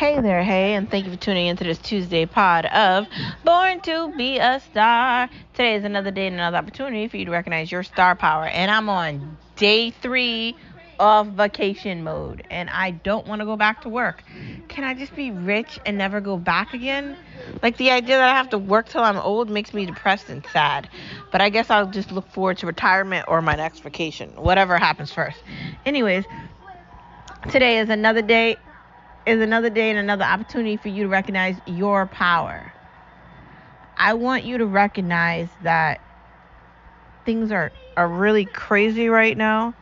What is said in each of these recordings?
Hey there, hey, and thank you for tuning into this Tuesday pod of Born to Be a Star. Today is another day and another opportunity for you to recognize your star power. And I'm on day 3 of vacation mode, and I don't want to go back to work. Can I just be rich and never go back again? Like, the idea that I have to work till I'm old makes me depressed and sad. But I guess I'll just look forward to retirement or my next vacation, whatever happens first. Anyways, today is another day and another opportunity for you to recognize your power. I want you to recognize that things are really crazy right now.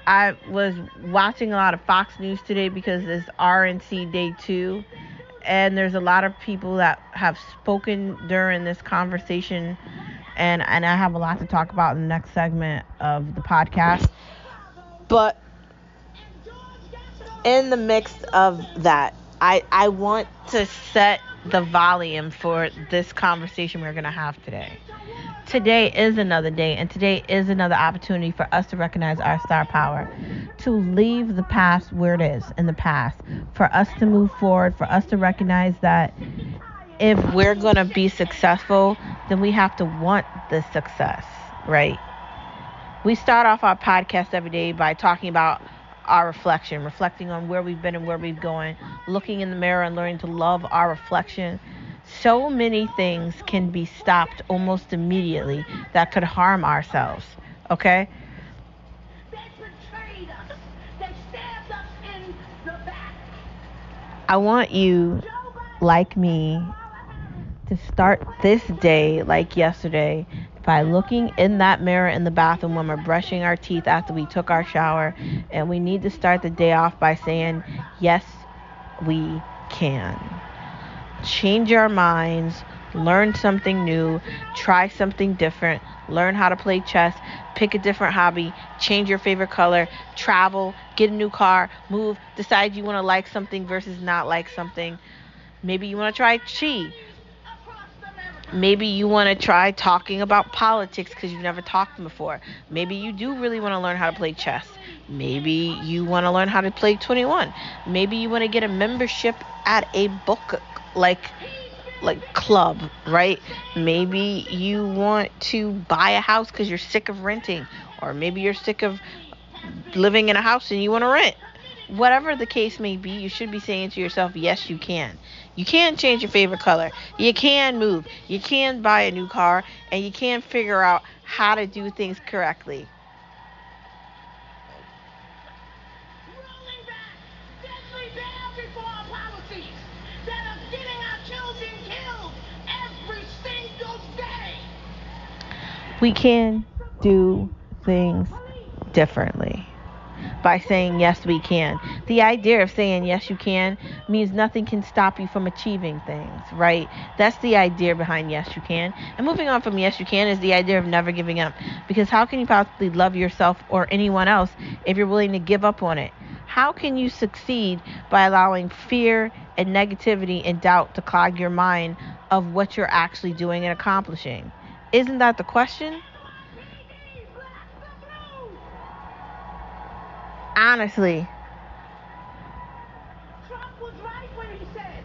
I was watching a lot of Fox News today because it's RNC Day 2, and there's a lot of people that have spoken during this conversation, and I have a lot to talk about in the next segment of the podcast. But in the midst of that, I want to set the volume for this conversation we're going to have today. Today is another day, and today is another opportunity for us to recognize our star power, to leave the past where it is in the past, for us to move forward, for us to recognize that if we're going to be successful, then we have to want the success, right? We start off our podcast every day by talking about our reflecting on where we've been and where we're going, looking in the mirror and learning to love our reflection. So many things can be stopped almost immediately that could harm ourselves, okay? I want you, like me, to start this day like yesterday by looking in that mirror in the bathroom when we're brushing our teeth after we took our shower, and we need to start the day off by saying, yes, we can. Change our minds, learn something new, try something different, learn how to play chess, pick a different hobby, change your favorite color, travel, get a new car, move, decide you want to like something versus not like something. Maybe you want to try cheif. Maybe you want to try talking about politics because you've never talked before. Maybe you do really want to learn how to play chess. Maybe you want to learn how to play 21. Maybe you want to get a membership at a book like club, right? Maybe you want to buy a house because you're sick of renting, or maybe you're sick of living in a house and you want to rent. Whatever the case may be, you should be saying to yourself, yes, you can. You can change your favorite color. You can move. You can buy a new car, and you can figure out how to do things correctly. We can do things differently by saying yes we can. The idea of saying yes you can means nothing can stop you from achieving things, right? That's the idea behind yes you can. And moving on from yes you can is the idea of never giving up, because how can you possibly love yourself or anyone else if you're willing to give up on it? How can you succeed by allowing fear and negativity and doubt to clog your mind of what you're actually doing and accomplishing? Isn't that the question? Honestly. Trump was right when he said,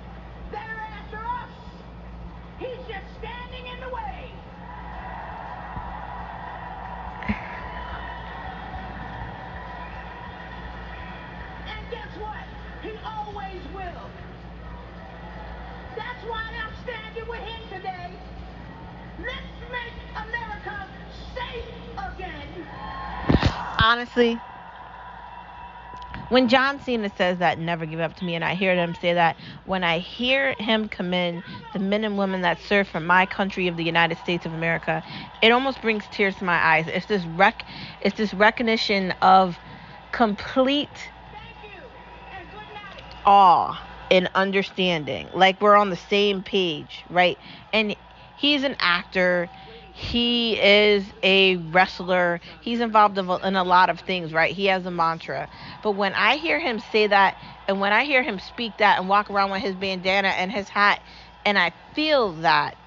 they're after us. He's just standing in the way. And guess what? He always will. That's why I'm standing with him today. Let's make America safe again. Honestly, when John Cena says that, never give up to me, and I hear him say that, when I hear him commend the men and women that serve for my country of the United States of America, it almost brings tears to my eyes. It's this recognition of complete awe and understanding. Like, we're on the same page, right? And he's an actor. He is a wrestler. He's involved in a lot of things, right? He has a mantra. But when I hear him say that, and when I hear him speak that and walk around with his bandana and his hat, and I feel that,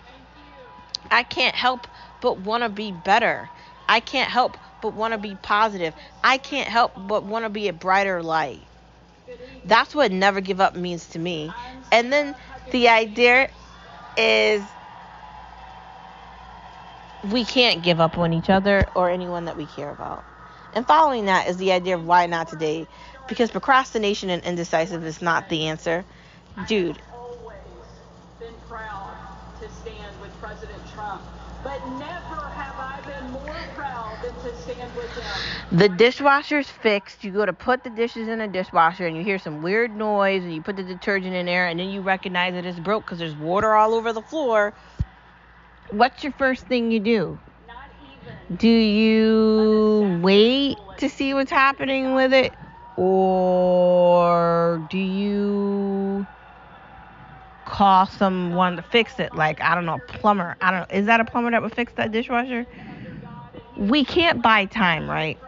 I can't help but want to be better. I can't help but want to be positive. I can't help but want to be a brighter light. That's what never give up means to me. And then the idea is we can't give up on each other or anyone that we care about. And following that is the idea of why not today, because procrastination and indecisive is not the answer. Dude. I've always been proud to stand with President Trump, but never have I been more proud than to stand with him. The dishwasher's fixed. You go to put the dishes in a dishwasher and you hear some weird noise and you put the detergent in there and then you recognize that it's broke because there's water all over the floor. What's your first thing you do? Do you wait to see what's happening with it? Or do you call someone to fix it? Like, I don't know, a plumber. I don't know. Is that a plumber that would fix that dishwasher? We can't buy time, right?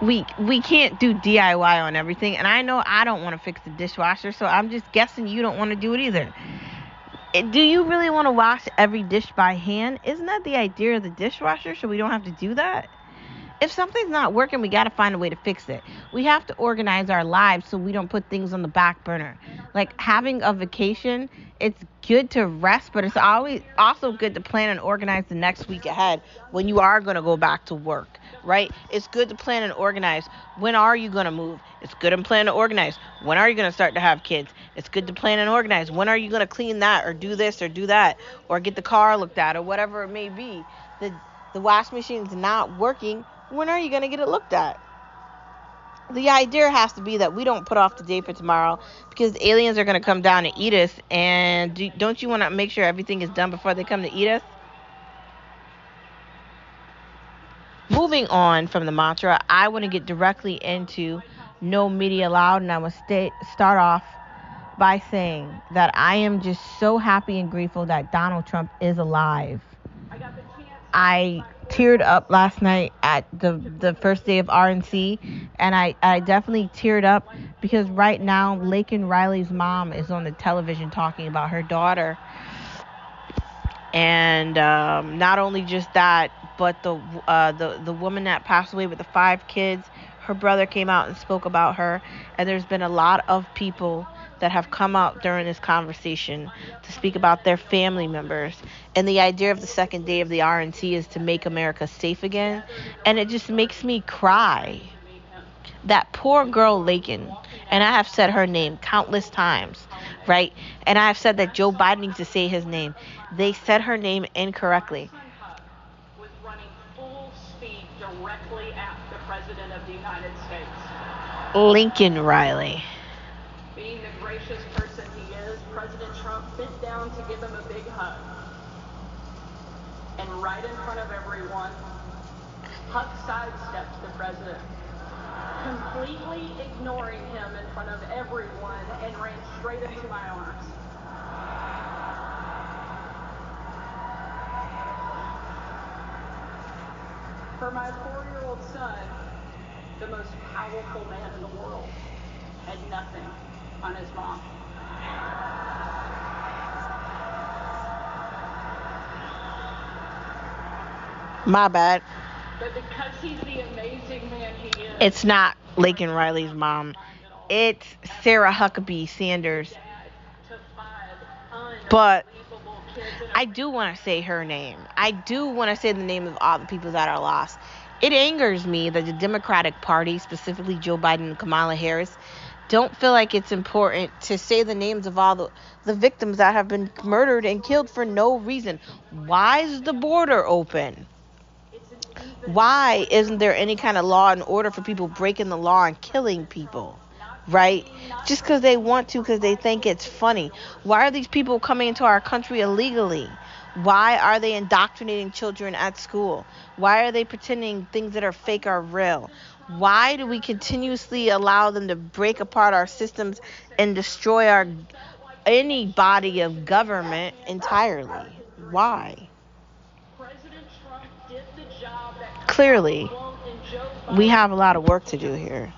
We can't do DIY on everything. And I know I don't want to fix the dishwasher, so I'm just guessing you don't want to do it either. Do you really want to wash every dish by hand? Isn't that the idea of the dishwasher, so we don't have to do that? If something's not working, we got to find a way to fix it. We have to organize our lives so we don't put things on the back burner. Like having a vacation, it's good to rest, but it's always also good to plan and organize the next week ahead when you are going to go back to work, right? It's good to plan and organize. When are you going to move? It's good to plan and organize. When are you going to start to have kids? It's good to plan and organize. When are you going to clean that or do this or do that or get the car looked at or whatever it may be? The washing machine's not working. When are you going to get it looked at? The idea has to be that we don't put off the day for tomorrow because the aliens are going to come down and eat us. And don't you want to make sure everything is done before they come to eat us? Moving on from the mantra, I want to get directly into no media allowed. And I will start off by saying that I am just so happy and grateful that Donald Trump is alive. I teared up last night at the first day of RNC, and I definitely teared up because right now Laken Riley's mom is on the television talking about her daughter, and not only just that, but the woman that passed away with the 5 kids, her brother came out and spoke about her, and there's been a lot of people that have come out during this conversation to speak about their family members. And the idea of the second day of the RNC is to make America safe again. And it just makes me cry. That poor girl, Laken, and I have said her name countless times, right? And I have said that Joe Biden needs to say his name. They said her name incorrectly. Was running full speed directly at the President of the United States. Lincoln Riley. Being the gracious person he is, President Trump bent down to give him a big hug. And right in front of everyone, Huck sidestepped the president, completely ignoring him in front of everyone, and ran straight into my arms. For my 4-year-old son, the most powerful man in the world had nothing on his mom. My bad. But because he's the amazing man he is, It's not Laken Riley's mom. It's Sarah Huckabee Sanders. But I do want to say her name. I do want to say the name of all the people that are lost. It angers me that the Democratic Party, specifically Joe Biden and Kamala Harris, don't feel like it's important to say the names of all the victims that have been murdered and killed for no reason. Why is the border open? Why isn't there any kind of law and order for people breaking the law and killing people? Right? Just because they want to, because they think it's funny. Why are these people coming into our country illegally? Why are they indoctrinating children at school? Why are they pretending things that are fake are real? Why do we continuously allow them to break apart our systems and destroy any body of government entirely? Why? Clearly, we have a lot of work to do here.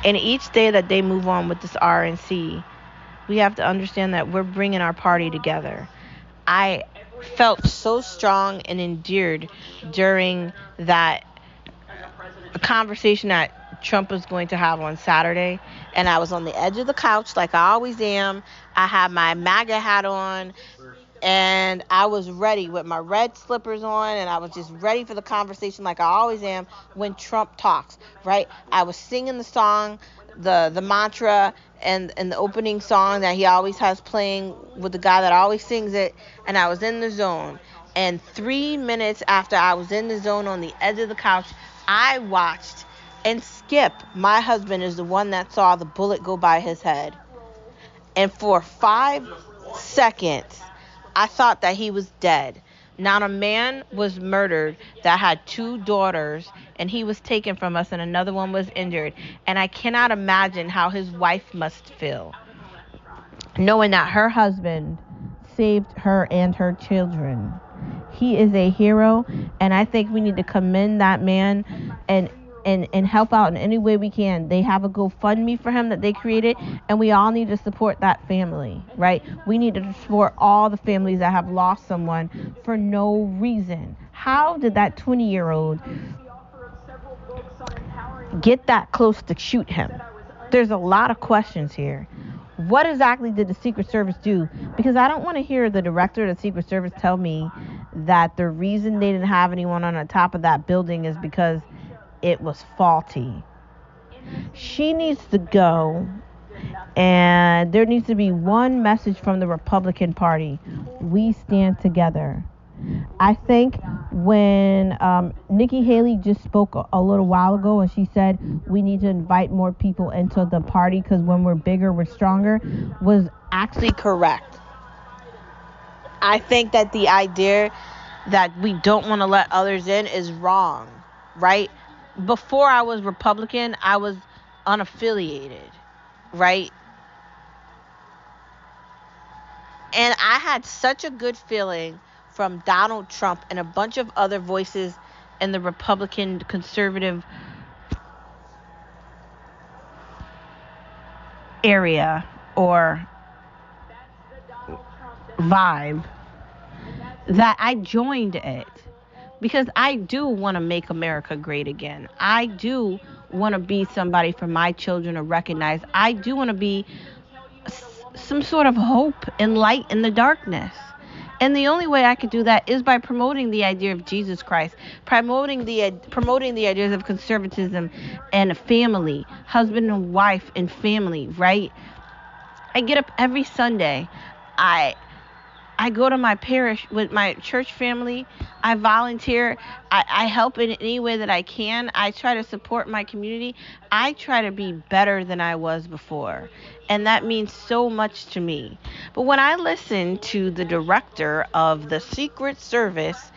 And each day that they move on with this RNC, we have to understand that we're bringing our party together. I felt so strong and endeared during that conversation that Trump was going to have on Saturday, and I was on the edge of the couch like I always am. I had my MAGA hat on, and I was ready with my red slippers on, and I was just ready for the conversation like I always am when Trump talks, right? I was singing the song, the mantra, and the opening song that he always has playing with the guy that always sings it, and I was in the zone. And 3 minutes after I was in the zone on the edge of the couch, I watched, and Skip, my husband, is the one that saw the bullet go by his head. And for 5 seconds, I thought that he was dead. Now, a man was murdered that had 2 daughters, and he was taken from us, and another one was injured. And I cannot imagine how his wife must feel, knowing that her husband saved her and her children. He is a hero, and I think we need to commend that man and help out in any way we can. They have a GoFundMe for him that they created, and we all need to support that family, right? We need to support all the families that have lost someone for no reason. How did that 20-year-old get that close to shoot him? There's a lot of questions here. What exactly did the Secret Service do? Because I don't want to hear the director of the Secret Service tell me that the reason they didn't have anyone on the top of that building is because it was faulty. She needs to go, and there needs to be one message from the Republican Party. We stand together. I think when Nikki Haley just spoke a little while ago, and she said we need to invite more people into the party because when we're bigger, we're stronger, was actually correct. I think that the idea that we don't want to let others in is wrong, right? Before I was Republican, I was unaffiliated, right? And I had such a good feeling from Donald Trump and a bunch of other voices in the Republican conservative area or vibe that I joined it. Because I do want to make America great again. I do want to be somebody for my children to recognize. I do want to be some sort of hope and light in the darkness. And the only way I could do that is by promoting the idea of Jesus Christ, promoting the ideas of conservatism and family, husband and wife and family, right? I get up every Sunday. I go to my parish with my church family. I volunteer. I help in any way that I can. I try to support my community. I try to be better than I was before. And that means so much to me. But when I listen to the director of the Secret Service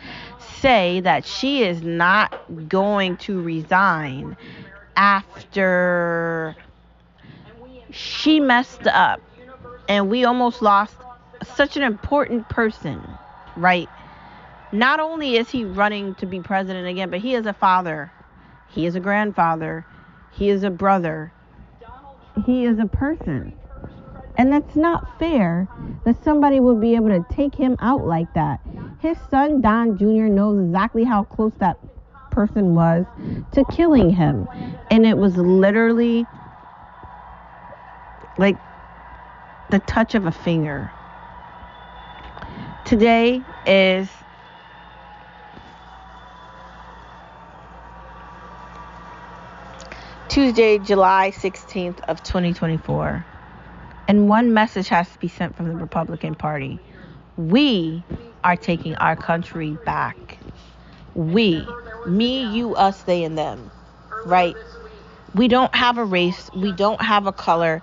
say that she is not going to resign after she messed up and we almost lost such an important person, right? Not only is he running to be president again, but he is a father. He is a grandfather. He is a brother. He is a person. And that's not fair that somebody would be able to take him out like that. His son, Don Jr., knows exactly how close that person was to killing him. And it was literally like the touch of a finger. Today is Tuesday, July 16th of 2024. And one message has to be sent from the Republican Party. We are taking our country back. We, me, you, us, they, and them, right? We don't have a race. We don't have a color.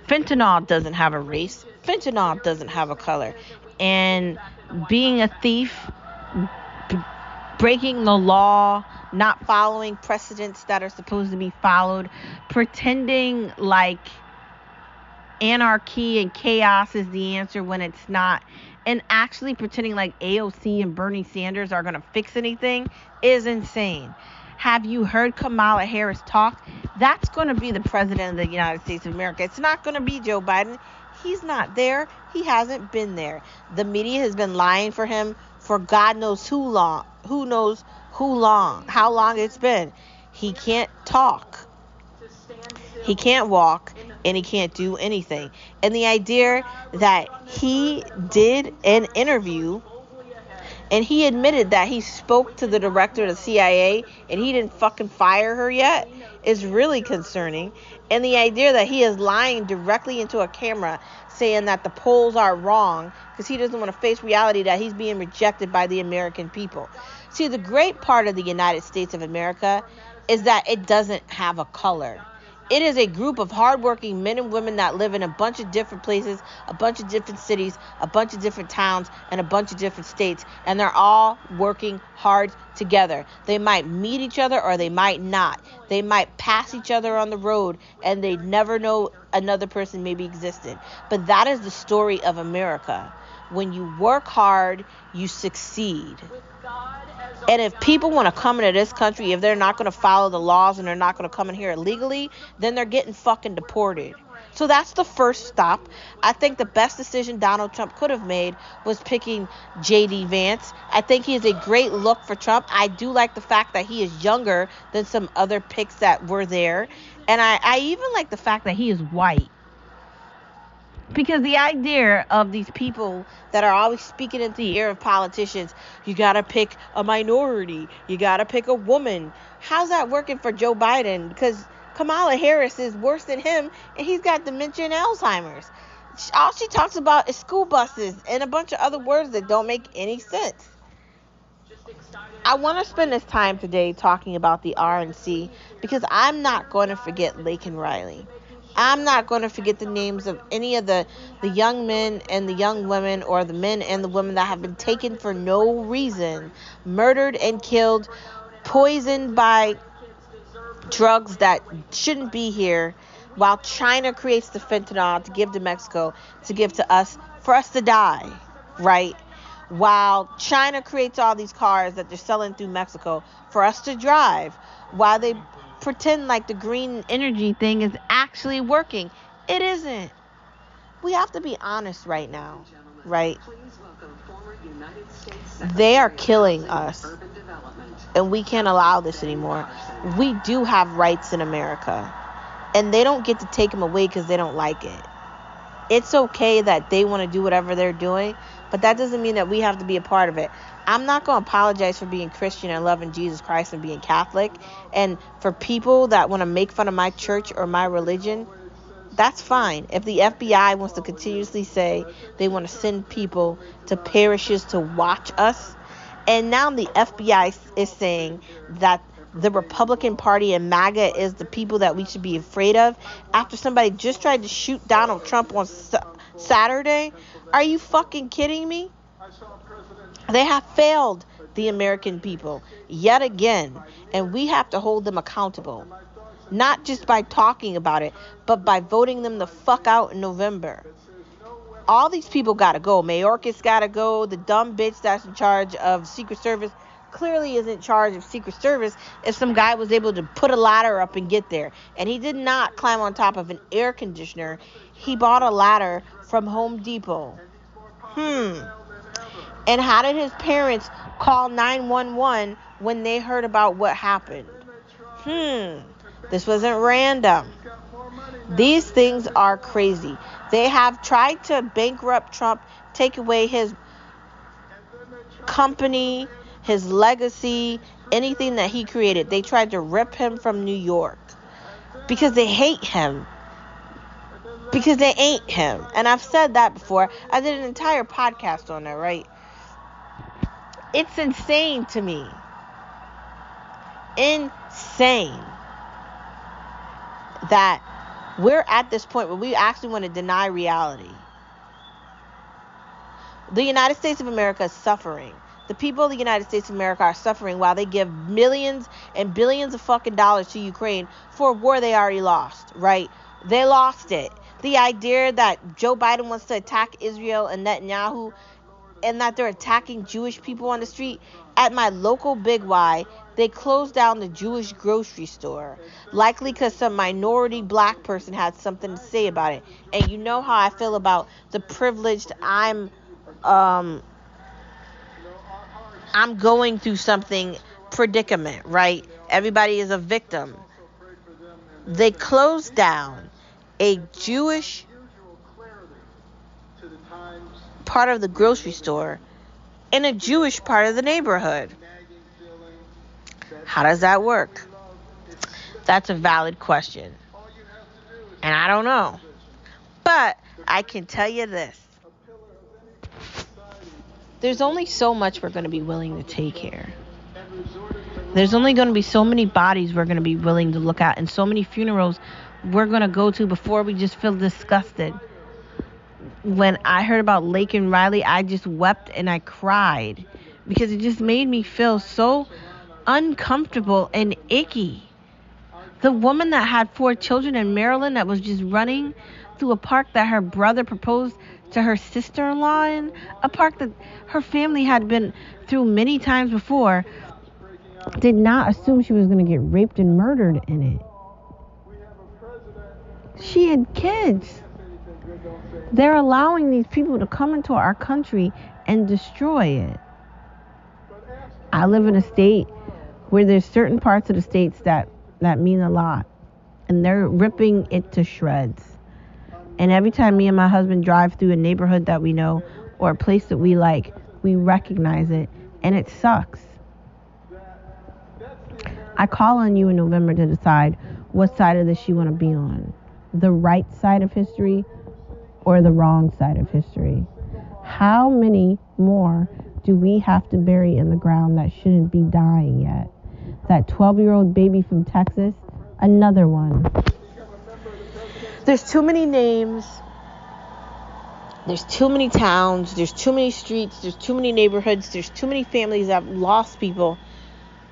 Fentanyl doesn't have a race. Fentanyl doesn't have a color. And being a thief, breaking the law, not following precedents that are supposed to be followed, pretending like anarchy and chaos is the answer when it's not, and actually pretending like AOC and Bernie Sanders are going to fix anything is insane. Have you heard Kamala Harris talk? That's going to be the president of the United States of America. It's not going to be Joe Biden. He's not there. He hasn't been there. The media has been lying for him for God knows how long it's been. He can't talk. He can't walk and he can't do anything. And the idea that he did an interview and he admitted that he spoke to the director of the CIA and he didn't fucking fire her yet is really concerning. And the idea that he is lying directly into a camera saying that the polls are wrong because he doesn't want to face reality that he's being rejected by the American people. See, the great part of the United States of America is that it doesn't have a color. It is a group of hardworking men and women that live in a bunch of different places, a bunch of different cities, a bunch of different towns, and a bunch of different states. And they're all working hard together. They might meet each other or they might not. They might pass each other on the road and they never know another person maybe existed. But that is the story of America. When you work hard, you succeed. And if people want to come into this country, if they're not going to follow the laws and they're not going to come in here illegally, then they're getting fucking deported. So that's the first stop. I think the best decision Donald Trump could have made was picking J.D. Vance. I think he is a great look for Trump. I do like the fact that he is younger than some other picks that were there. And I even like the fact that he is white. Because the idea of these people that are always speaking into the ear of politicians, you got to pick a minority, you got to pick a woman. How's that working for Joe Biden? Because Kamala Harris is worse than him, and he's got dementia and Alzheimer's. All she talks about is school buses and a bunch of other words that don't make any sense. I want to spend this time today talking about the RNC because I'm not going to forget Laken Riley. I'm not going to forget the names of any of the young men and the young women or the men and the women that have been taken for no reason, murdered and killed, poisoned by drugs that shouldn't be here, while China creates the fentanyl to give to Mexico, to give to us, for us to die, right? While China creates all these cars that they're selling through Mexico for us to drive, while they pretend like the green energy thing is actually working. It isn't. We have to be honest right now, right? They are killing us, and we can't allow this anymore. We do have rights in America, and they don't get to take them away because they don't like it. It's okay that they want to do whatever they're doing, but that doesn't mean that we have to be a part of it. I'm not going to apologize for being Christian and loving Jesus Christ and being Catholic. And for people that want to make fun of my church or my religion, that's fine. If the FBI wants to continuously say they want to send people to parishes to watch us, and now the FBI is saying that the Republican Party and MAGA is the people that we should be afraid of after somebody just tried to shoot Donald Trump on Saturday. Are you fucking kidding me? They have failed the American people yet again, and we have to hold them accountable. Not just by talking about it, but by voting them the fuck out in November. All these people gotta go. Mayorkas gotta go. The dumb bitch that's in charge of Secret Service clearly isn't in charge of Secret Service if some guy was able to put a ladder up and get there. And he did not climb on top of an air conditioner. He bought a ladder from Home Depot. And how did his parents call 911 when they heard about what happened? This wasn't random. These things are crazy. They have tried to bankrupt Trump, take away his company, his legacy, anything that he created. They tried to rip him from New York because they hate him. Because they ain't him. And I've said that before. I did an entire podcast on that, right? It's insane to me. Insane. That we're at this point where we actually want to deny reality. The United States of America is suffering. The people of the United States of America are suffering while they give millions and billions of fucking dollars to Ukraine for a war they already lost, right? They lost it. The idea that Joe Biden wants to attack Israel and Netanyahu and that they're attacking Jewish people on the street. At my local Big Y, they closed down the Jewish grocery store, likely because some minority black person had something to say about it. And you know how I feel about the privileged I'm going through something predicament, right? Everybody is a victim. They closed down a Jewish part of the grocery store in a Jewish part of the neighborhood. How does that work? That's a valid question. And I don't know. But I can tell you this. There's only so much we're going to be willing to take here. There's only going to be so many bodies we're going to be willing to look at, and so many funerals we're going to go to before we just feel disgusted. When I heard about Lake and Riley, I just wept and I cried because it just made me feel so uncomfortable and icky. The woman that had 4 children in Maryland that was just running through a park that her brother proposed to her sister-in-law in, a park that her family had been through many times before, did not assume she was going to get raped and murdered in it. She had kids. They're allowing these people to come into our country and destroy it. I live in a state where there's certain parts of the states that mean a lot, and they're ripping it to shreds. And every time me and my husband drive through a neighborhood that we know or a place that we like, we recognize it, and it sucks. I call on you in November to decide what side of this you want to be on. The right side of history or the wrong side of history. How many more do we have to bury in the ground that shouldn't be dying yet? That 12-year-old baby from Texas, another one. There's too many names. There's too many towns. There's too many streets. There's too many neighborhoods. There's too many families that have lost people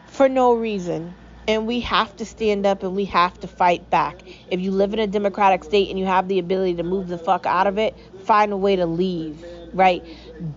for no reason. And we have to stand up and we have to fight back. If you live in a democratic state and you have the ability to move the fuck out of it, find a way to leave, right?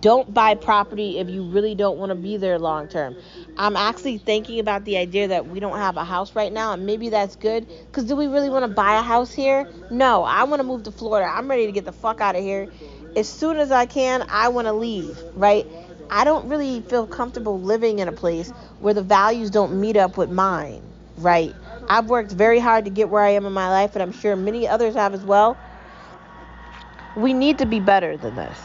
Don't buy property if you really don't want to be there long term. I'm actually thinking about the idea that we don't have a house right now, and maybe that's good, because do we really want to buy a house here? No, I want to move to Florida. I'm ready to get the fuck out of here. As soon as I can, I want to leave, right? I don't really feel comfortable living in a place where the values don't meet up with mine, right? I've worked very hard to get where I am in my life, and I'm sure many others have as well. We need to be better than this.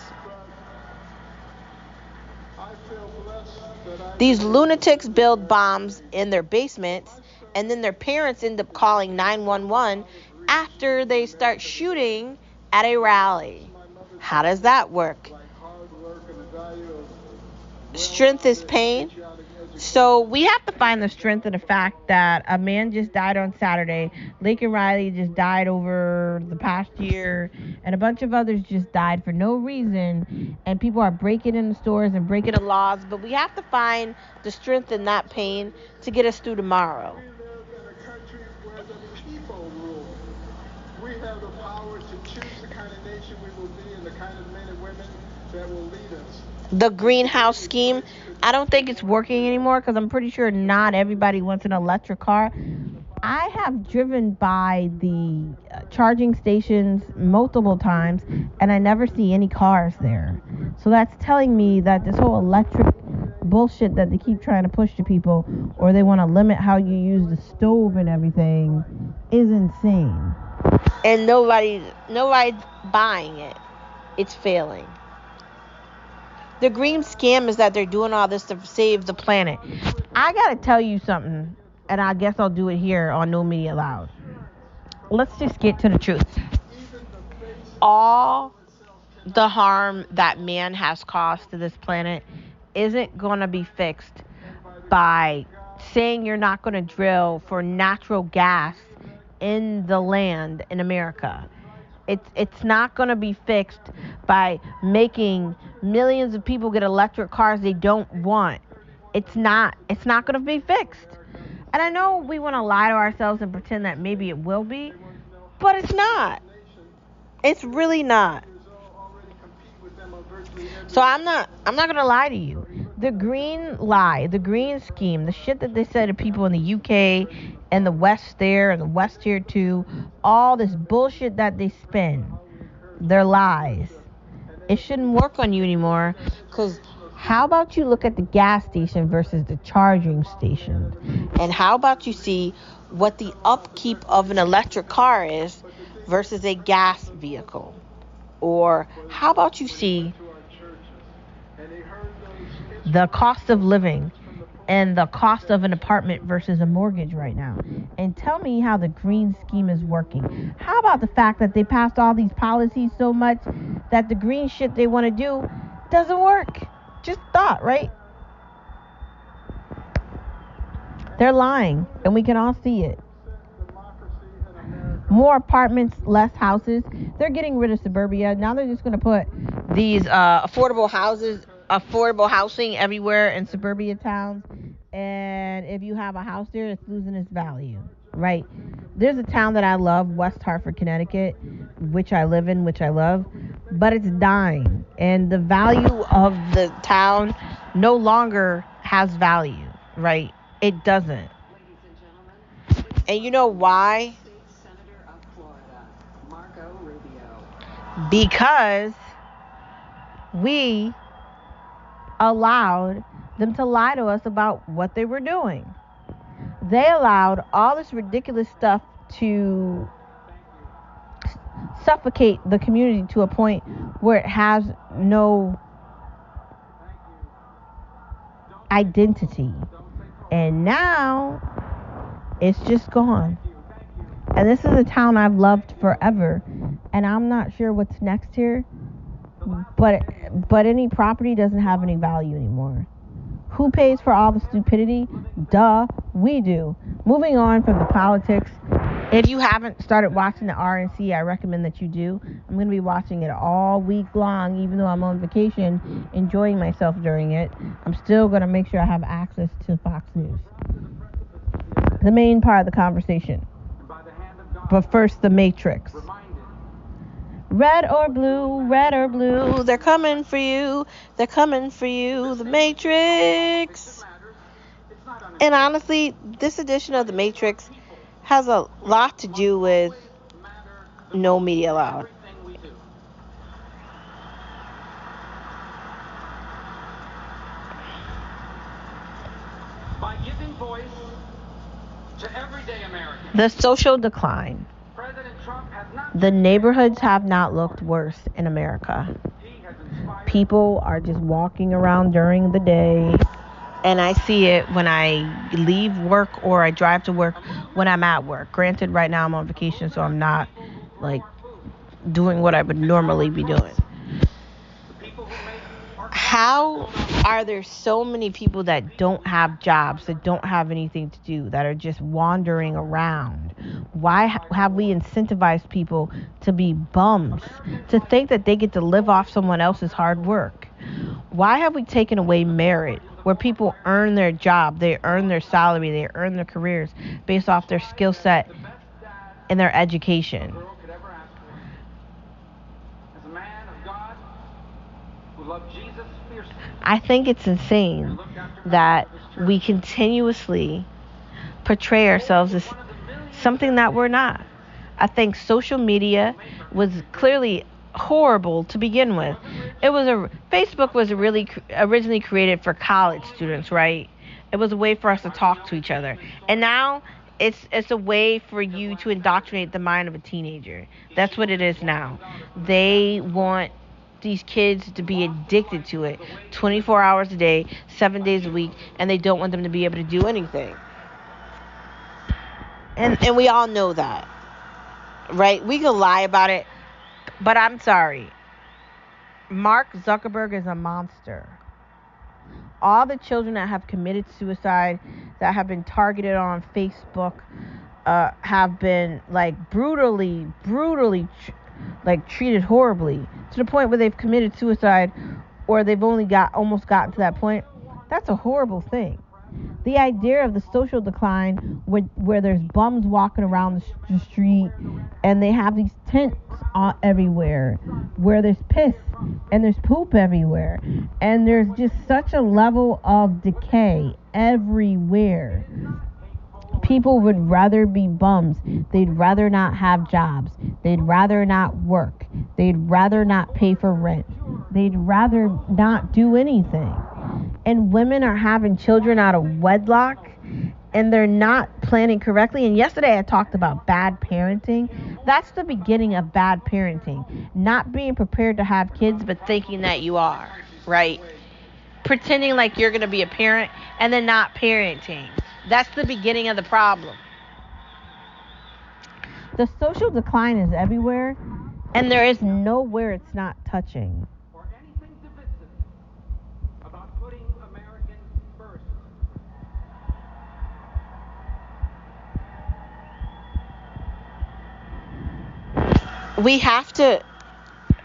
These lunatics build bombs in their basements, and then their parents end up calling 911 after they start shooting at a rally. How does that work? Strength is pain. So we have to find the strength in the fact that a man just died on Saturday. Lake and Riley just died over the past year. And a bunch of others just died for no reason. And people are breaking into stores and breaking the laws. But we have to find the strength in that pain to get us through tomorrow. We have the power to choose the kind of nation we will be and the kind of men and women that will lead us. The greenhouse scheme, I don't think it's working anymore because I'm pretty sure not everybody wants an electric car. I have driven by the charging stations multiple times and I never see any cars there. So that's telling me that this whole electric bullshit that they keep trying to push to people, or they want to limit how you use the stove and everything, is insane. And nobody's buying it. It's failing. The green scam is that they're doing all this to save the planet. I gotta tell you something, and I guess I'll do it here on No Media Loud. Let's just get to the truth. All the harm that man has caused to this planet isn't gonna be fixed by saying you're not gonna drill for natural gas in the land in America. It's not going to be fixed by making millions of people get electric cars they don't want. It's not going to be fixed. And I know we want to lie to ourselves and pretend that maybe it will be, but it's not. It's really not. So I'm not going to lie to you. The green lie, the green scheme, the shit that they say to people in the UK and the West there and the West here too, all this bullshit that they spin, they're lies. It shouldn't work on you anymore, because how about you look at the gas station versus the charging station? And how about you see what the upkeep of an electric car is versus a gas vehicle? Or how about you see the cost of living and the cost of an apartment versus a mortgage right now, and tell me how the green scheme is working? How about the fact that they passed all these policies so much that the green shit they want to do doesn't work? Just thought, right? They're lying, and we can all see it. More apartments, less houses. They're getting rid of suburbia. Now they're just going to put these affordable housing everywhere in suburbia towns. And if you have a house there, it's losing its value, right? There's a town that I love, West Hartford, Connecticut, which I live in, which I love, but it's dying. And the value of the town no longer has value, right? It doesn't. And you know why? Because we allowed them to lie to us about what they were doing. They allowed all this ridiculous stuff to suffocate the community to a point where it has no identity. And now it's just gone. And this is a town I've loved forever, and I'm not sure what's next here, but any property doesn't have any value anymore. Who pays for all the stupidity? Duh, we do. Moving on from the politics. If you haven't started watching the RNC, I recommend that you do. I'm going to be watching it all week long, even though I'm on vacation, enjoying myself during it. I'm still going to make sure I have access to Fox News. The main part of the conversation. But first, the Matrix. Red or blue, they're coming for you. They're coming for you, the Matrix. And honestly, this edition of the Matrix has a lot to do with no media allowed. By giving voice to everyday Americans. The social decline. The neighborhoods have not looked worse in America. People are just walking around during the day, and I see it when I leave work or I drive to work when I'm at work. Granted, right now I'm on vacation, so I'm not like doing what I would normally be doing. How are there so many people that don't have jobs, that don't have anything to do, that are just wandering around? Why have we incentivized people to be bums, to think that they get to live off someone else's hard work? Why have we taken away merit, where people earn their job, they earn their salary, they earn their careers based off their skill set and their education? I think it's insane that we continuously portray ourselves as something that we're not. I think social media was clearly horrible to begin with. Facebook was originally created for college students, right? It was a way for us to talk to each other. And now it's a way for you to indoctrinate the mind of a teenager. That's what it is now. They want these kids to be addicted to it 24 hours a day, 7 days a week, and they don't want them to be able to do anything. And we all know that, right? We can lie about it, but I'm sorry. Mark Zuckerberg is a monster. All the children that have committed suicide, that have been targeted on Facebook, have been like brutally treated horribly, to the point where they've committed suicide, or they've almost gotten to that point. That's a horrible thing. The idea of the social decline, where there's bums walking around the street, and they have these tents everywhere, where there's piss and there's poop everywhere, and there's just such a level of decay everywhere. People would rather be bums. They'd rather not have jobs. They'd rather not work. They'd rather not pay for rent. They'd rather not do anything. And women are having children out of wedlock, and they're not planning correctly. And yesterday I talked about bad parenting. That's the beginning of bad parenting. Not being prepared to have kids, but thinking that you are, right? Pretending like you're going to be a parent and then not parenting. That's the beginning of the problem. The social decline is everywhere, and there is nowhere it's not touching. Or anything divisive about putting Americans first. We have to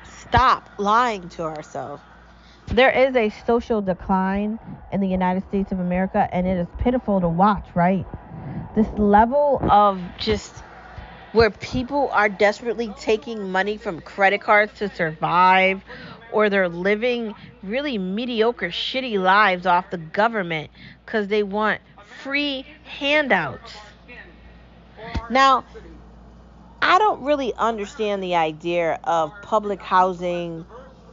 stop lying to ourselves. There is a social decline in the United States of America, and it is pitiful to watch, right? This level of just where people are desperately taking money from credit cards to survive, or they're living really mediocre, shitty lives off the government because they want free handouts. Now, I don't really understand the idea of public housing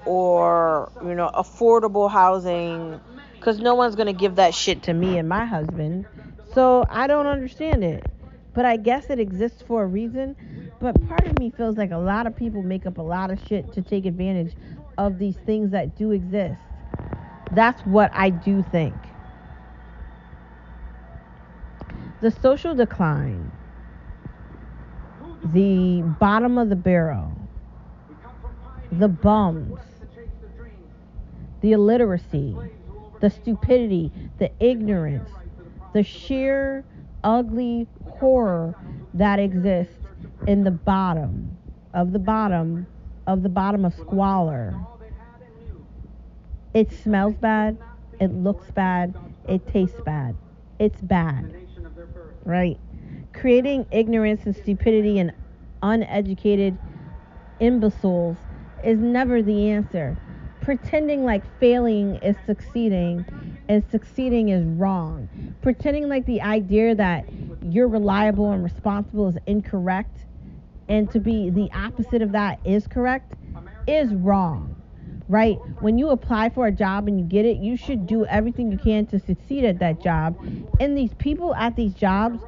or, affordable housing, because no one's going to give that shit to me and my husband. So I don't understand it. But I guess it exists for a reason. But part of me feels like a lot of people make up a lot of shit to take advantage of these things that do exist. That's what I do think. The social decline, the bottom of the barrel, the bums, the illiteracy, the stupidity, the ignorance, the sheer ugly horror that exists in the bottom of the bottom of the bottom of squalor. It smells bad, it looks bad, it tastes bad. It's bad, right? Creating ignorance and stupidity and uneducated imbeciles is never the answer. Pretending like failing is succeeding and succeeding is wrong. Pretending like the idea that you're reliable and responsible is incorrect and to be the opposite of that is correct is wrong, right? When you apply for a job and you get it, you should do everything you can to succeed at that job. And these people at these jobs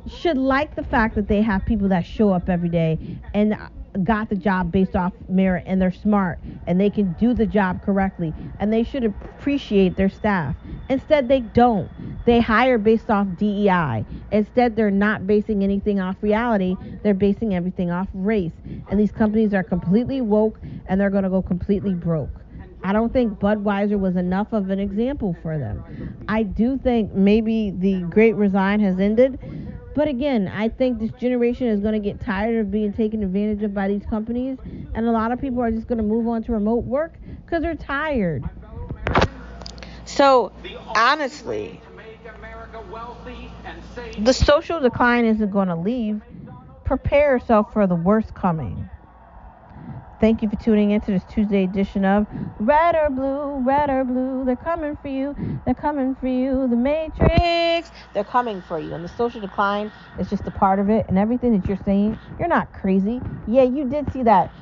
should like the fact that they have people that show up every day and got the job based off merit, and they're smart and they can do the job correctly, and they should appreciate their staff. Instead, they don't. They hire based off DEI. Instead, they're not basing anything off reality. They're basing everything off race. And these companies are completely woke, and they're going to go completely broke. I don't think Budweiser was enough of an example for them. I do think maybe the Great Resign has ended. But again, I think this generation is going to get tired of being taken advantage of by these companies. And a lot of people are just going to move on to remote work because they're tired. So, honestly, the social decline isn't going to leave. Prepare yourself for the worst coming. Thank you for tuning in to this Tuesday edition of Red or Blue, they're coming for you, the Matrix, they're coming for you. And the social decline is just a part of it, and everything that you're saying, you're not crazy. Yeah, you did see that,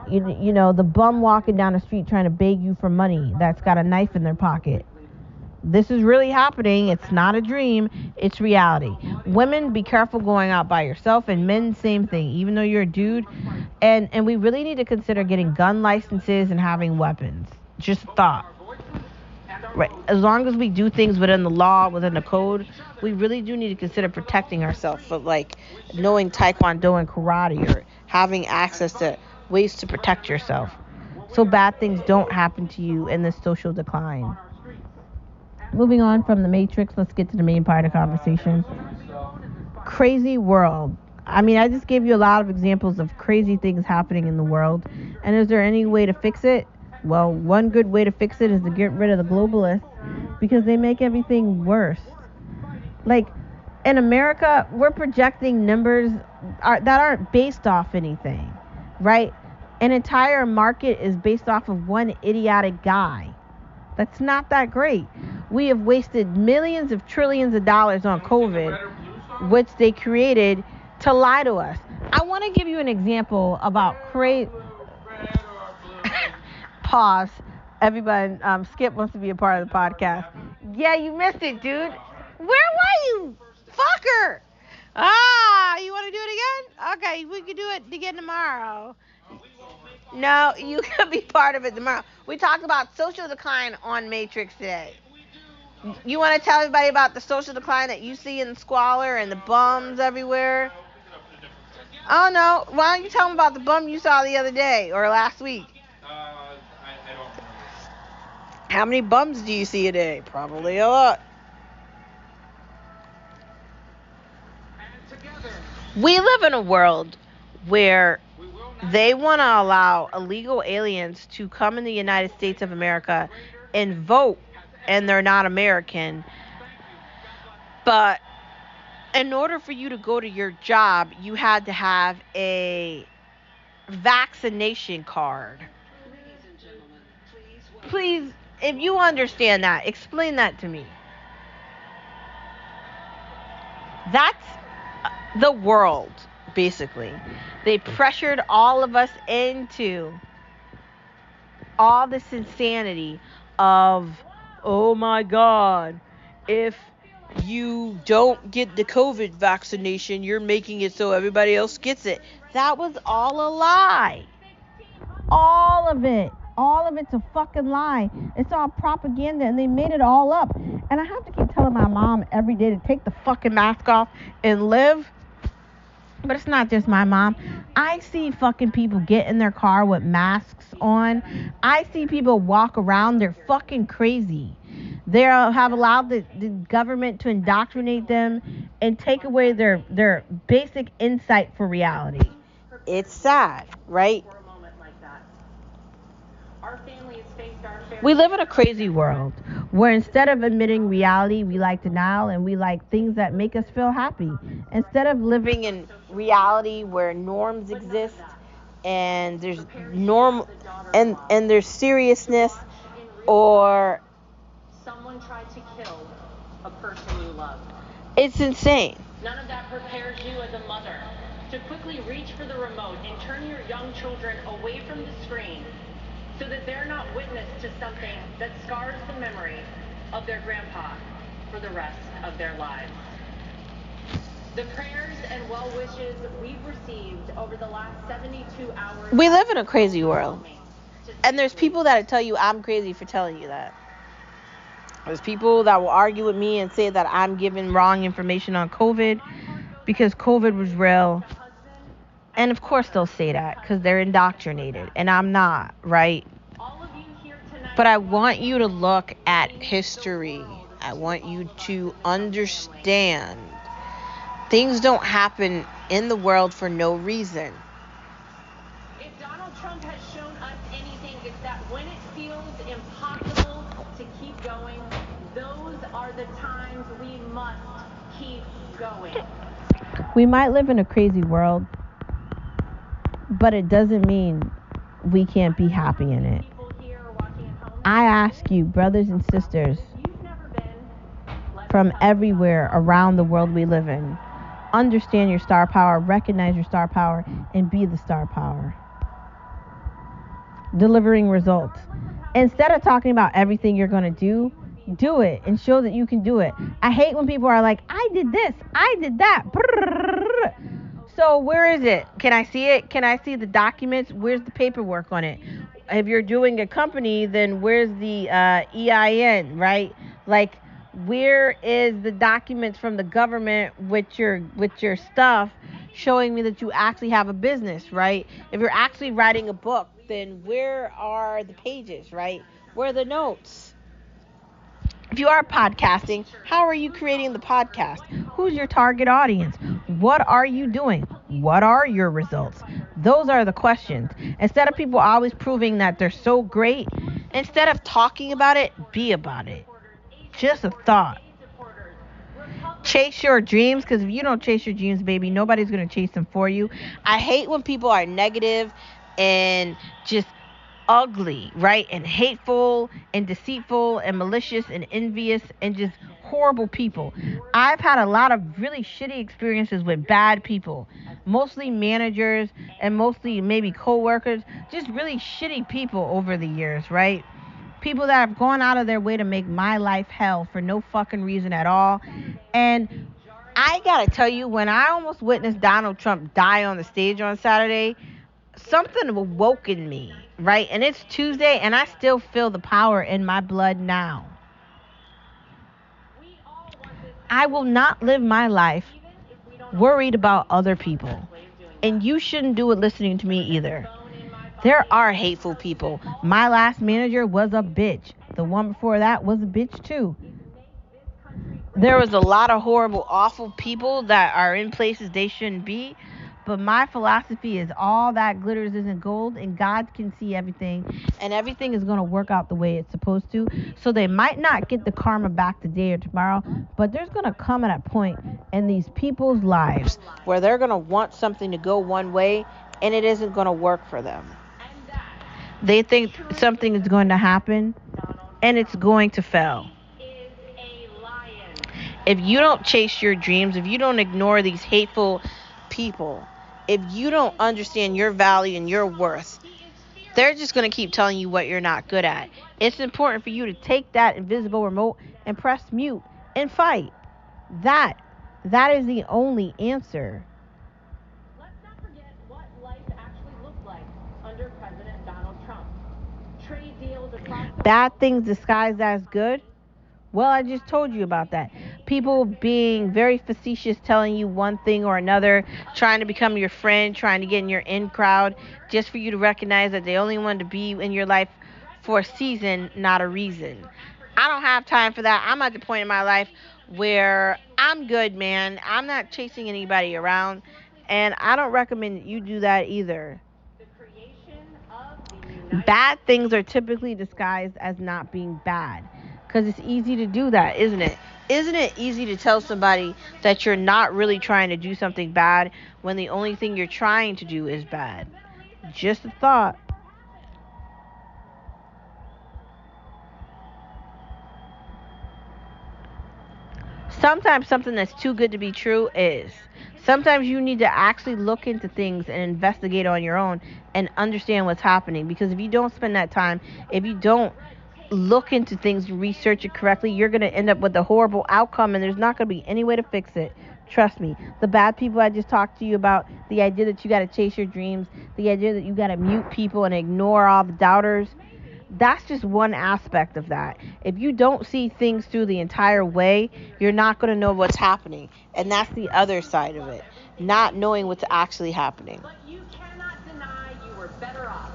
the bum walking down the street trying to beg you for money that's got a knife in their pocket. This is really happening. It's not a dream. It's reality. Women, be careful going out by yourself. And men, same thing. Even though you're a dude. And we really need to consider getting gun licenses and having weapons. Just a thought. Right. As long as we do things within the law, within the code, we really do need to consider protecting ourselves. For like knowing Taekwondo and karate, or having access to ways to protect yourself, so bad things don't happen to you in this social decline. Moving on from the Matrix, let's get to the main part of the conversation. Crazy world. I mean, I just gave you a lot of examples of crazy things happening in the world. And is there any way to fix it? Well, one good way to fix it is to get rid of the globalists, because they make everything worse. Like, in America, we're projecting numbers that aren't based off anything, right? An entire market is based off of one idiotic guy. That's not that great. We have wasted millions of trillions of dollars on COVID, which they created to lie to us. I want to give you an example about Pause. Everybody, Skip wants to be a part of the podcast. Yeah, you missed it, dude. Where were you? motherfucker. You want to do it again? Okay, we can do it again tomorrow. No, you can be part of it tomorrow. We talked about social decline on Matrix today. You want to tell everybody about the social decline that you see in the squalor and the bums everywhere? Oh, no. Why don't you tell them about the bum you saw the other day or last week? I don't remember. How many bums do you see a day? Probably a lot. We live in a world where they want to allow illegal aliens to come in the United States of America and vote, and they're not American. But in order for you to go to your job, you had to have a vaccination card. Please, if you understand that, explain that to me. That's the world, basically. They pressured all of us into all this insanity of, oh my God, if you don't get the COVID vaccination, you're making it so everybody else gets it. That was all a lie. All of it. All of it's a fucking lie. It's all propaganda, and they made it all up. And I have to keep telling my mom every day to take the fucking mask off and live. But it's not just my mom. I see fucking people get in their car with masks on. I see people walk around. They're fucking crazy. They have allowed the government to indoctrinate them and take away their basic insight for reality. It's sad, right? We live in a crazy world where instead of admitting reality, we like denial, and we like things that make us feel happy. Instead of living in reality where norms exist and there's and there's seriousness, or someone tried to kill a person you love. It's insane. None of that prepares you as a mother to quickly reach for the remote and turn your young children away from the screen so that they're not witness to something that scars the memory of their grandpa for the rest of their lives. The prayers and well wishes we've received over the last 72 hours. We live in a crazy world. And there's people that tell you I'm crazy for telling you that. There's people that will argue with me and say that I'm giving wrong information on COVID because COVID was real. And of course they'll say that because they're indoctrinated. And I'm not, right? But I want you to look at history. I want you to understand things don't happen in the world for no reason. If Donald Trump has shown us anything, it's that when it feels impossible to keep going, those are the times we must keep going. We might live in a crazy world, but it doesn't mean we can't be happy in it. I ask you, brothers and sisters from everywhere around the world we live in, understand your star power, recognize your star power, and be the star power. Delivering results. Instead of talking about everything you're going to do it and show that you can do it. I hate when people are like, I did this, I did that. So where is it? Can I see it? Can I see the documents? Where's the paperwork on it? If you're doing a company, then where's the EIN, right? Like, where is the documents from the government with your stuff showing me that you actually have a business, right? If you're actually writing a book, then where are the pages, right? Where are the notes? If you are podcasting, how are you creating the podcast? Who's your target audience? What are you doing? What are your results? Those are the questions. Instead of people always proving that they're so great, instead of talking about it, be about it. Just a thought. Chase your dreams, because if you don't chase your dreams, baby, nobody's going to chase them for you. I hate when people are negative and just ugly, right? And hateful and deceitful and malicious and envious and just horrible people. I've had a lot of really shitty experiences with bad people, mostly managers and mostly maybe co-workers, just really shitty people over the years, right? People that have gone out of their way to make my life hell for no fucking reason at all. And I gotta tell you, when I almost witnessed Donald Trump die on the stage on Saturday, something awoke in me, right? And it's Tuesday, and I still feel the power in my blood now. I will not live my life worried about other people. And you shouldn't do it listening to me either. There are hateful people. My last manager was a bitch. The one before that was a bitch too. There was a lot of horrible, awful people that are in places they shouldn't be. But my philosophy is all that glitters isn't gold, and God can see everything, and everything is going to work out the way it's supposed to. So they might not get the karma back today or tomorrow, but there's going to come at a point in these people's lives where they're going to want something to go one way, and it isn't going to work for them. They think something is going to happen, and it's going to fail. If you don't chase your dreams, if you don't ignore these hateful people, if you don't understand your value and your worth, they're just going to keep telling you what you're not good at. It's important for you to take that invisible remote and press mute and fight. That is the only answer. Let's not forget what life actually looked like under President Donald Trump. Trade deals across the Bad things disguised as good. Well, I just told you about that. People being very facetious, telling you one thing or another, trying to become your friend, trying to get in your in crowd, just for you to recognize that they only want to be in your life for a season, not a reason. I don't have time for that. I'm at the point in my life where I'm good, man. I'm not chasing anybody around, and I don't recommend that you do that either. Bad things are typically disguised as not being bad. Because it's easy to do that, isn't it? Isn't it easy to tell somebody that you're not really trying to do something bad when the only thing you're trying to do is bad? Just a thought. Sometimes something that's too good to be true is. Sometimes you need to actually look into things and investigate on your own and understand what's happening. Because if you don't spend that time, if you don't look into things and research it correctly, you're going to end up with a horrible outcome, and there's not going to be any way to fix it. Trust me. The bad people I just talked to you about, the idea that you got to chase your dreams, the idea that you got to mute people and ignore all the doubters, that's just one aspect of that. If you don't see things through the entire way, you're not going to know what's happening. And that's the other side of it, not knowing what's actually happening. But you cannot deny you were better off.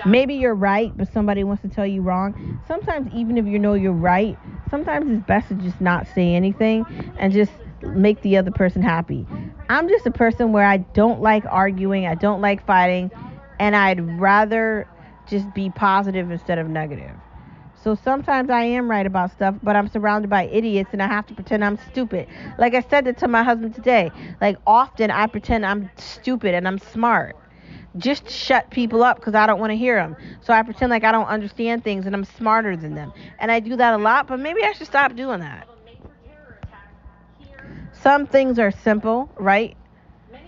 Maybe you're right, but somebody wants to tell you wrong. Sometimes, even if you know you're right, sometimes it's best to just not say anything and just make the other person happy. I'm just a person where I don't like arguing, I don't like fighting, and I'd rather just be positive instead of negative. So sometimes I am right about stuff, but I'm surrounded by idiots and I have to pretend I'm stupid. Like I said that to my husband today. Like often I pretend I'm stupid and I'm smart. Just to shut people up because I don't want to hear them. So I pretend like I don't understand things and I'm smarter than them. And I do that a lot, but maybe I should stop doing that. Some things are simple, right?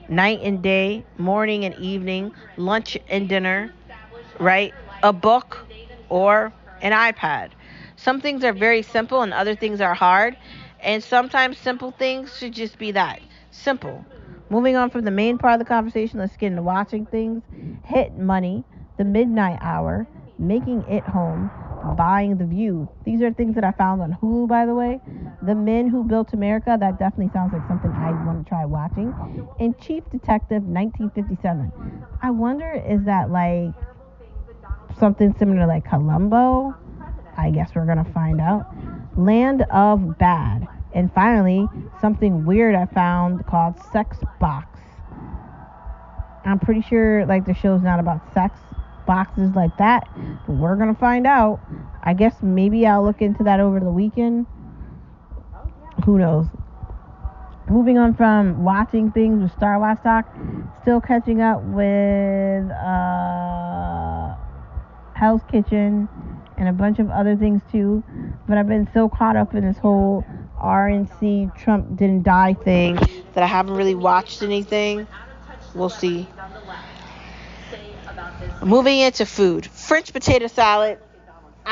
Night and day, morning and evening, lunch and dinner, right? A book or an iPad. Some things are very simple and other things are hard. And sometimes simple things should just be that. Simple. Moving on from the main part of the conversation, let's get into watching things. Hit Money, The Midnight Hour, Making It Home, Buying the View. These are things that I found on Hulu, by the way. The Men Who Built America, that definitely sounds like something I'd want to try watching. And Chief Detective 1957. I wonder, is that like something similar to like Columbo? I guess we're going to find out. Land of Bad. And finally, something weird I found called Sex Box. I'm pretty sure like the show's not about sex boxes like that, but we're gonna find out. I guess maybe I'll look into that over the weekend. Who knows? Moving on from watching things with Star Wars Talk, still catching up with Hell's Kitchen and a bunch of other things too. But I've been so caught up in this whole RNC Trump didn't die thing that I haven't really watched anything. We'll see. Moving into food. French potato salad.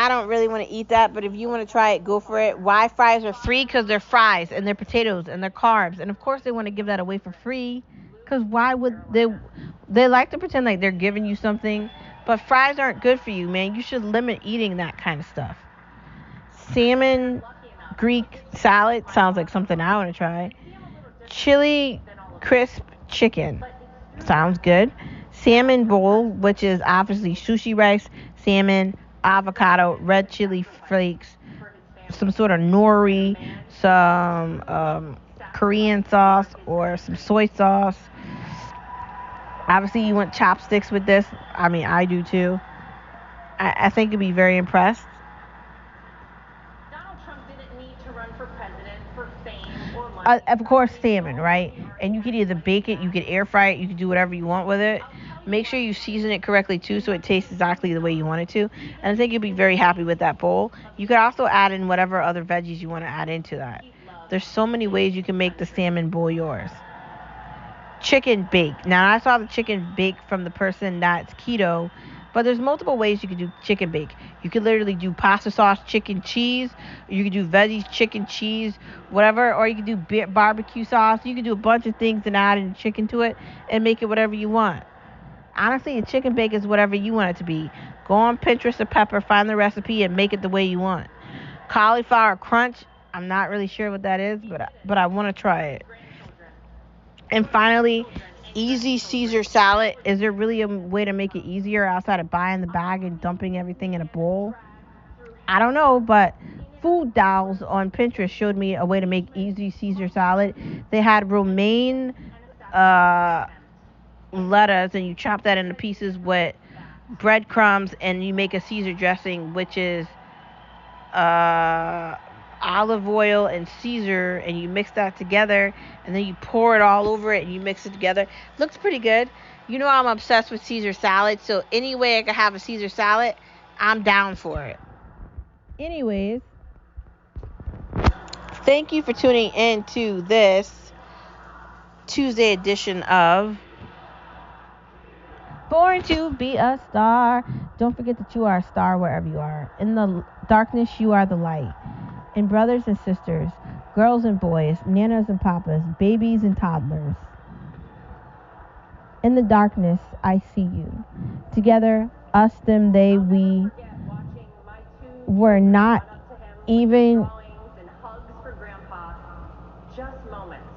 I don't really want to eat that, but if you want to try it, go for it. Why fries are free? Because they're fries and they're potatoes and they're carbs. And of course they want to give that away for free. Because why would they? They like to pretend like they're giving you something. But fries aren't good for you, man. You should limit eating that kind of stuff. Salmon Greek salad sounds like something I want to try. Chili crisp chicken sounds good. Salmon bowl, which is obviously sushi rice, salmon, avocado, red chili flakes, some sort of nori, some Korean sauce, or some soy sauce. Obviously, you want chopsticks with this. I mean, I do too. I think you'd be very impressed. Donald Trump didn't need to run for president for fame or money. Of course, salmon, right? And you could either bake it, you could air fry it, you could do whatever you want with it. Make sure you season it correctly too, so it tastes exactly the way you want it to. And I think you'll be very happy with that bowl. You could also add in whatever other veggies you want to add into that. There's so many ways you can make the salmon bowl yours. Chicken bake. Now I saw the chicken bake from the person that's keto, but there's multiple ways you could do chicken bake. You could literally do pasta sauce, chicken, cheese. You could do veggies, chicken, cheese, whatever. Or you could do barbecue sauce. You could do a bunch of things and add in chicken to it and make it whatever you want. Honestly, a chicken bake is whatever you want it to be. Go on Pinterest or Pepper, find the recipe, and make it the way you want. Cauliflower crunch. I'm not really sure what that is, but I want to try it. And finally, easy Caesar salad. Is there really a way to make it easier outside of buying the bag and dumping everything in a bowl? I don't know, but Food Dolls on Pinterest showed me a way to make easy Caesar salad. They had romaine lettuce, and you chop that into pieces with breadcrumbs, and you make a Caesar dressing, which is olive oil and Caesar, and you mix that together, and then you pour it all over it and you mix it together. Looks pretty good. You know I'm obsessed with Caesar salad, so any way I could have a Caesar salad, I'm down for it. Anyways, thank you for tuning in to this Tuesday edition of Born to be a Star. Don't forget that you are a star wherever you are. In the darkness, you are the light. And brothers and sisters, girls and boys, nanas and papas, babies and toddlers. In the darkness, I see you. Together, us, them, they, we were not even Hugs for Grandpa, just moments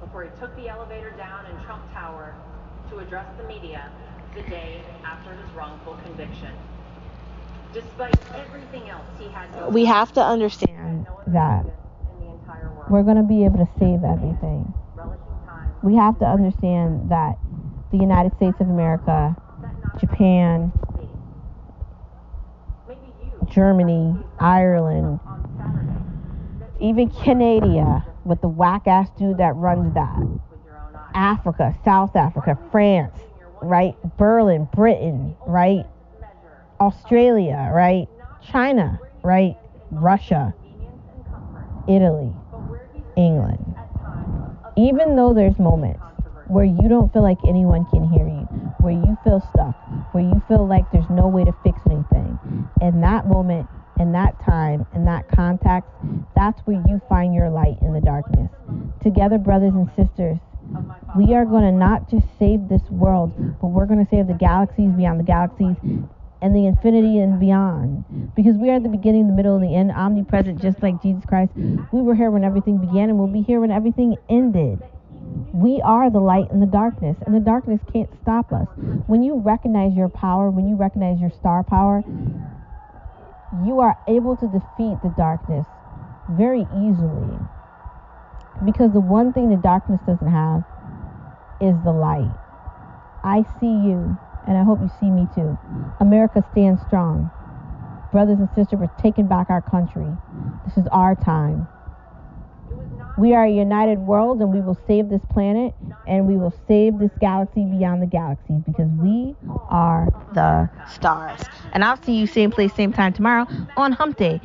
before he took the elevator down in Trump Tower to address the media the day after his wrongful conviction. Despite everything else he had going, we have to understand that we're going to be able to save everything. We have to understand that the United States of America, Japan, Germany, Ireland, even Canada, with the whack-ass dude that runs that, Africa, South Africa, France, right? Berlin, Britain, right? Australia, right? China, right? Russia, Italy, England. Even though there's moments where you don't feel like anyone can hear you, where you feel stuck, where you feel like there's no way to fix anything, in that moment, in that time, in that context, that's where you find your light in the darkness. Together, brothers and sisters, we are going to not just save this world, but we're going to save the galaxies beyond the galaxies and the infinity and beyond. Because we are the beginning, the middle, and the end, omnipresent, just like Jesus Christ. We were here when everything began, and we'll be here when everything ended. We are the light in the darkness, and the darkness can't stop us. When you recognize your power, when you recognize your star power, you are able to defeat the darkness very easily. Because the one thing the darkness doesn't have is the light. I see you, and I hope you see me too. America stands strong. Brothers and sisters, we're taking back our country. This is our time. We are a united world, and we will save this planet, and we will save this galaxy beyond the galaxies, because we are the stars. And I'll see you same place, same time tomorrow on Hump Day,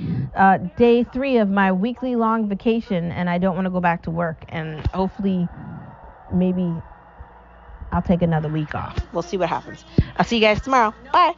day 3 of my weekly long vacation, and I don't want to go back to work, and hopefully maybe I'll take another week off. We'll see what happens. I'll see you guys tomorrow. Bye.